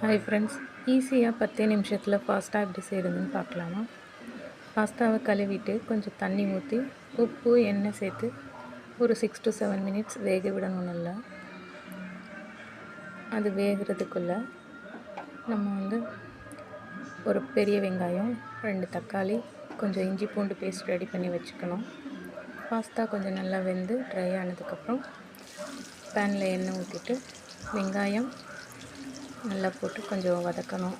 Hi friends, ஈஸியாக 10 நிமிஷத்தில் ஃபாஸ்ட்டாக எப்படி செய்கிறதுன்னு பார்க்கலாமா? பாஸ்தாவை கழுவிட்டு கொஞ்சம் தண்ணி ஊற்றி உப்பு எண்ணெய் சேர்த்து ஒரு 6 to 7 மினிட்ஸ் வேக விடணும். நல்லா அது வேகிறதுக்குள்ளே நம்ம ஒரு பெரிய வெங்காயம், 2 தக்காளி, கொஞ்சம் இஞ்சி பூண்டு பேஸ்ட் ரெடி பண்ணி வச்சுக்கணும். பாஸ்தா கொஞ்சம் நல்லா வெந்து ட்ரை ஆனதுக்கப்புறம் பேனில் எண்ணெய் ஊற்றிட்டு வெங்காயம் நல்லா போட்டு கொஞ்சம் வதக்கணும்.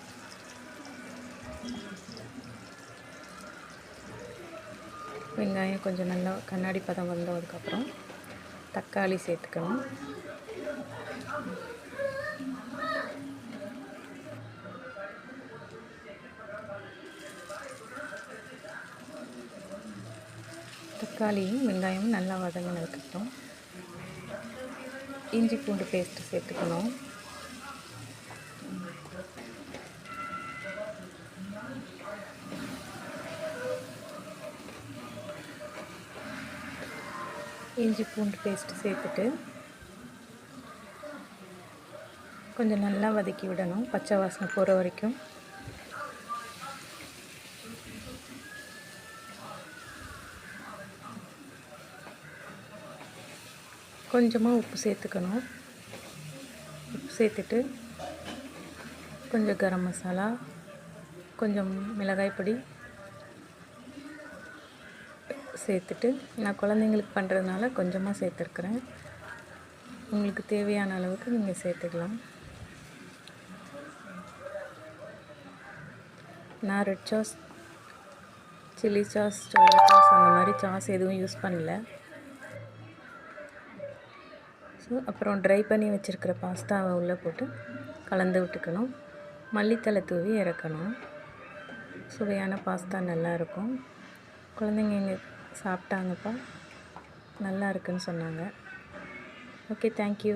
வெங்காயம் கொஞ்சம் நல்லா கண்ணாடி பதம் வந்ததுக்கப்புறம் தக்காளி சேர்த்துக்கணும். தக்காளியும் வெங்காயமும் நல்லா வதங்கினதுக்கப்புறம் இஞ்சி பூண்டு பேஸ்ட்டு சேர்த்துக்கணும். இஞ்சி பூண்டு பேஸ்ட்டு சேர்த்துட்டு கொஞ்சம் நல்லா வதக்கி விடணும், பச்சை வாசனை போகிற வரைக்கும். கொஞ்சமாக உப்பு சேர்த்துக்கணும். உப்பு சேர்த்துட்டு கொஞ்சம் கரம் மசாலா, கொஞ்சம் மிளகாய் பொடி சேர்த்துட்டு, நான் குழந்தைங்களுக்கு பண்ணுறதுனால கொஞ்சமாக சேர்த்துருக்குறேன். உங்களுக்கு தேவையான அளவுக்கு நீங்கள் சேர்த்துக்கலாம். நான் red sauce, chilli sauce, soya sauce அந்த மாதிரி சாஸ் எதுவும் யூஸ் பண்ணல. அப்புறம் ட்ரை பண்ணி வச்சுருக்கிற பாஸ்தாவை உள்ளே போட்டு கலந்து விட்டுக்கணும். மல்லித்தலை தூவி இறக்கணும். சுவையான பாஸ்தா நல்லாயிருக்கும். குழந்தைங்க இங்கே சாப்பிட்டாங்கப்பா, நல்லா இருக்குன்னு சொன்னாங்க. Okay, thank you.